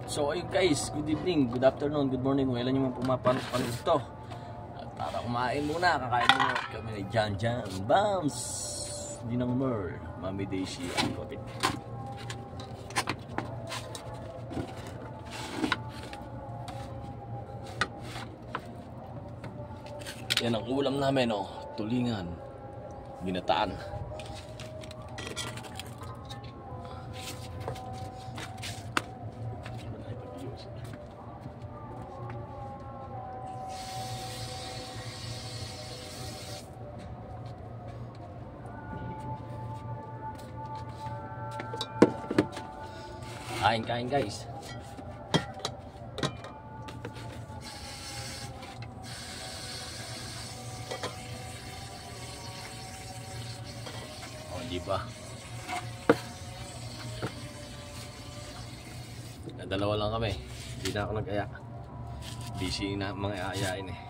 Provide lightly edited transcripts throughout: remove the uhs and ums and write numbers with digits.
So ayun guys, good evening, good afternoon, good morning. Kailan nyo man pumapanood ito. At para kumain muna, kakain muna kami ni Jan Jan Bounce, Dinang Mer, Mami Daisy, ang kapit. Yan ang ulam namin, oh, tulingan, ginataan. Kain guys. Oh, di ba? Dalawa lang kami. Hindi na ako nag-aya. Busy na mga aayain eh.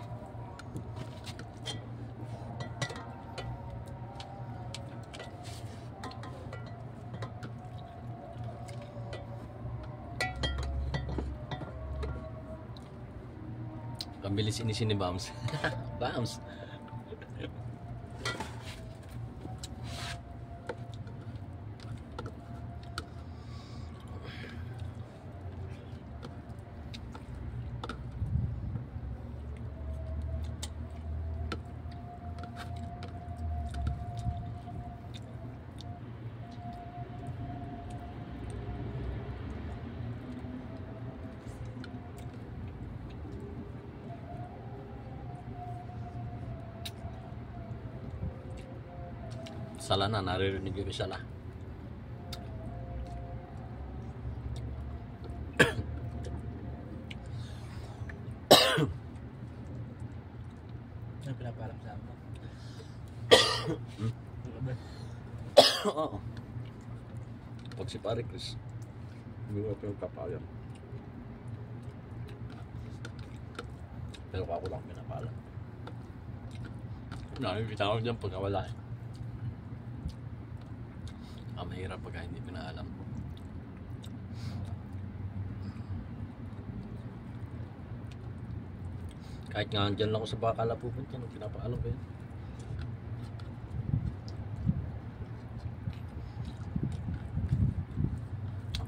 Pambilis inisin ni Bams. Bams. Sala na, naririnig yung sala. Ano pinapalam sa ako? Oo. Pag si Pare Chris, hindi ko yung kapayan. Pero ako lang pinapalam. Nakikita ko dyan pag wala eh. Mahirap pagka hindi pinaalam. Kahit nga dyan lang ako sa Bacala pupunta, nung pinapaalam ko yun.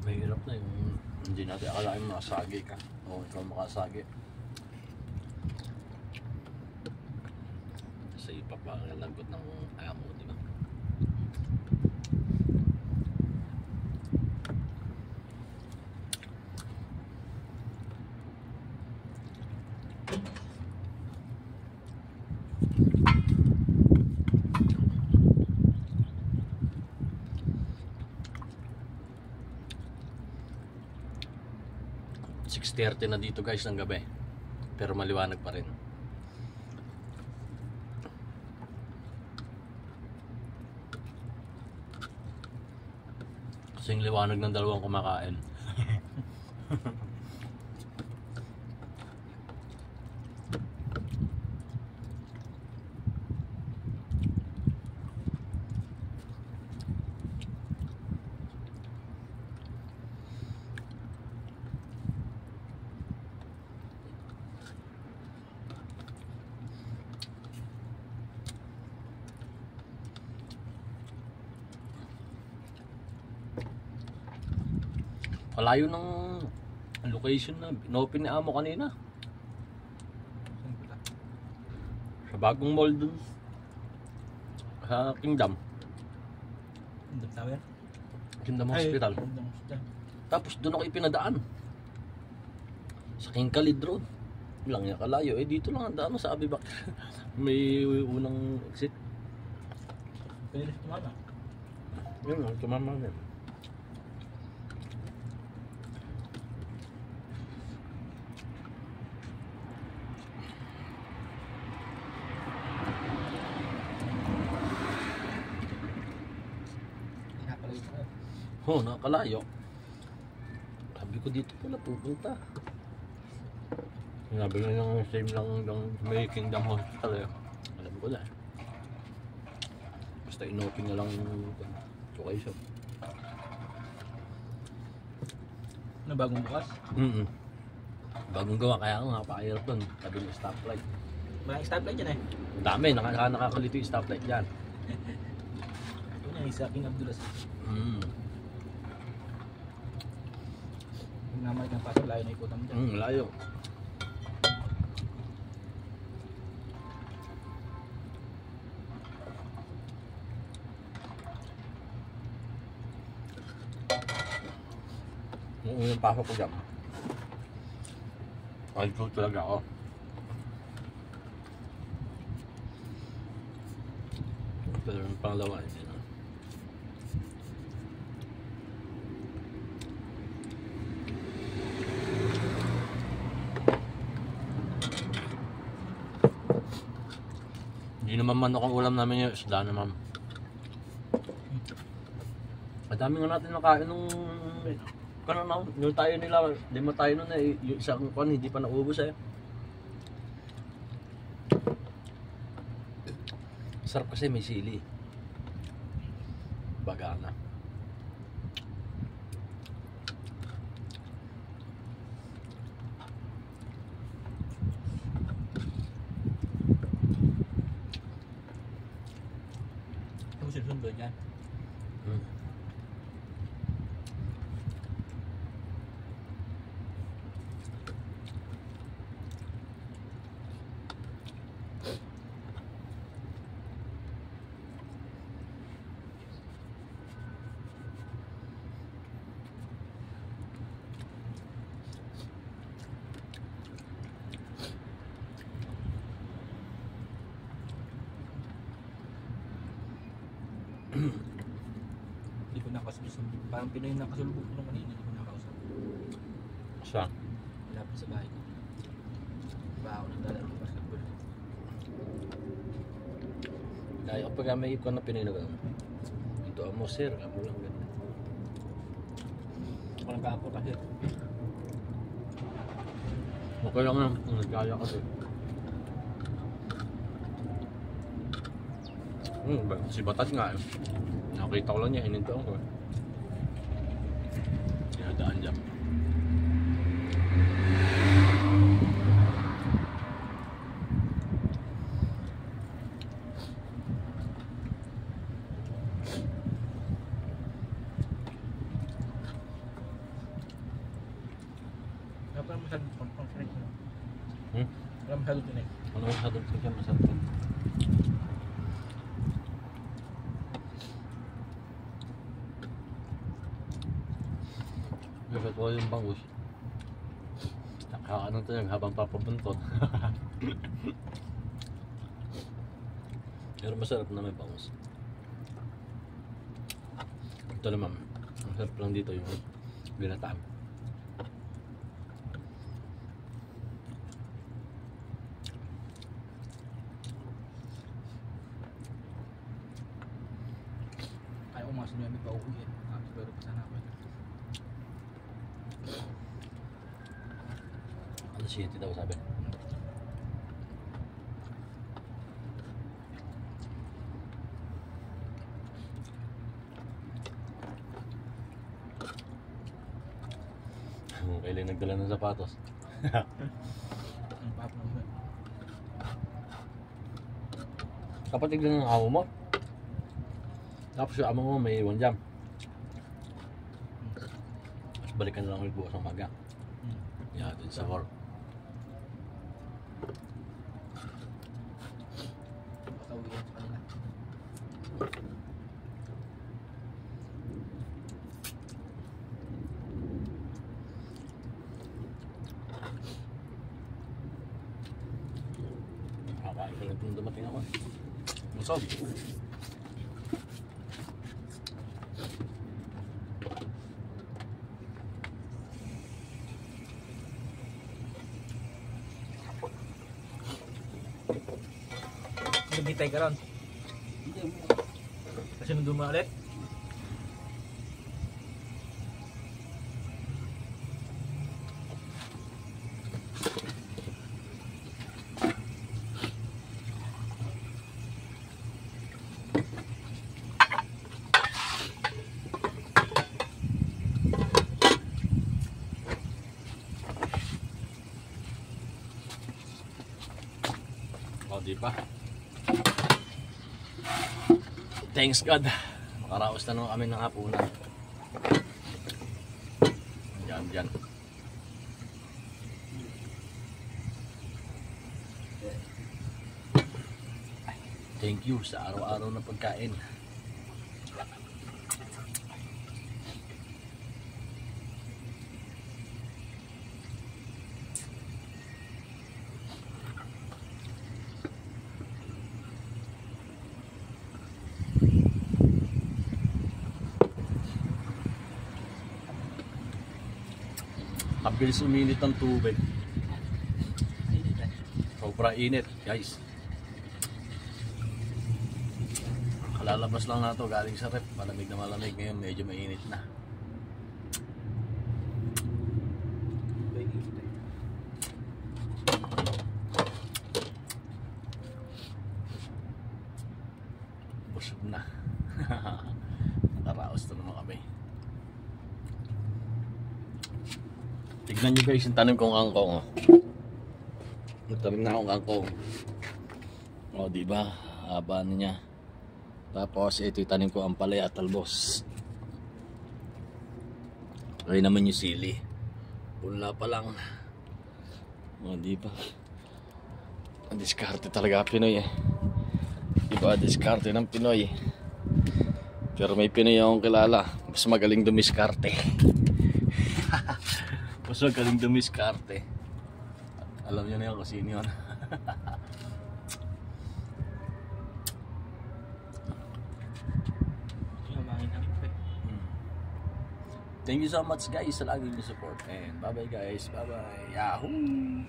Mahirap na yung hindi natin akalain makasagi ka o ikaw makasagi. Sa ipapakalagot ng amo, di ba? .30 na dito guys ng gabi, pero maliwanag pa rin. Kasing liwanag ng dalawang kumakain. Malayo ng location na inopen ni Amo kanina. Sa bagong mall dun sa Kingdom. Kingdom Tower? Kingdom Hospital. Kingdom Hospital. Tapos doon ako ipinadaan. Sa King Khalid Road. Lang niya kalayo. Eh dito lang ang daan sa Abibak. May unang exit. Pwede tumama. Yun lang, tumama na. Oh, nakakalayo. Sabi ko dito pala pupunta. Sinabi nga yung same lang yung may Kingdom Hospital eh. Alam ko na. Basta inopen na lang yung location. Na bagong bukas. Bagong gawa, kaya ako napakahirap doon. Tabi ng stoplight. Maraming stoplight dyan eh. Ang dami, nakakalito yung stoplight dyan. Ito na yung sa King Abdullah. Yung namalik ng pasok, layo na ikutan mo dyan. Layo. Yung unang pasok ko dyan. Ay, ito talaga ako. Pero yung pangalawa, hindi na. Hindi naman manok ang ulam namin yung isda naman. Madami nga natin nakain nung yung tayo nila, lima tayo nun eh, yung isang kwan hindi pa naubos eh. Sarap kasi may sili. Bagana. Ano sinusunod dyan? Hindi ko nakasulubong. Parang Pinoy yung nakasulubong ko nung kanina. Hindi ko nakausap. Siya? Malapit sa bahay ko. Diba ako nagdala ng basketball. Dahil kapag may ikon na pininagal. Ito mo sir, amo lang ganun. Ako nagkaapo kasi. Okay lang na, nagkaya kasi. Si Batat nga eh. Nakita ko lang niya, hinintaan ko eh. Sinadaan dyan. Wala masyadong pang-friend. Wala masyadong tunay. Ano masyadong tingnan masarap. Dapat ko yung bangus. Nakaano to yung habang papabuntot. Pero masarap na may bangus. Ito naman, masarap lang dito yung binataan. Kaya umasin nyo may pauwi eh. Pero pa sana ako eh. Alas 7 daw sabi. Kailan nagdala ng sapatos. Ang papa mo. Kapatid lang ng amo mo. Tapos yung amo mo may iwan dyan. Tapos balikan na lang ulit bukas ng maga. Yeah, dun sa work. Pauwi yan sa kanila. Kakain ko lang kung dumating ako. Busog. Nagbitay ka ron. Kasi nung duma ulit. O, di ba? Thanks God. Makaraos na naman kami ng hapunan. Diyan. Thank you sa araw-araw na pagkain. Mabilis uminit ang tubig. Sobrang init, guys. Kalalabas lang na to galing sa rep. Malamig na malamig. Ngayon medyo mainit na. Busog na. Nakaraos na naman kami. Tignan nyo guys yung tanim kong angkong. Nagtanim na akong angkong. O diba, haba na niya. Tapos ito yung tanim ko ang palaya at talbos. Okay naman yung sili. Pula pa lang. O diba, ang diskarte talaga Pinoy eh. Diba, diskarte ng Pinoy. Pero may Pinoy akong kilala, mas magaling dumiskarte. Mas magaling dumiskarte. Alam niyo na yan kung sino yun. Thank you so much guys sa lagi niyo support. And bye bye guys. Bye bye. Yahoo!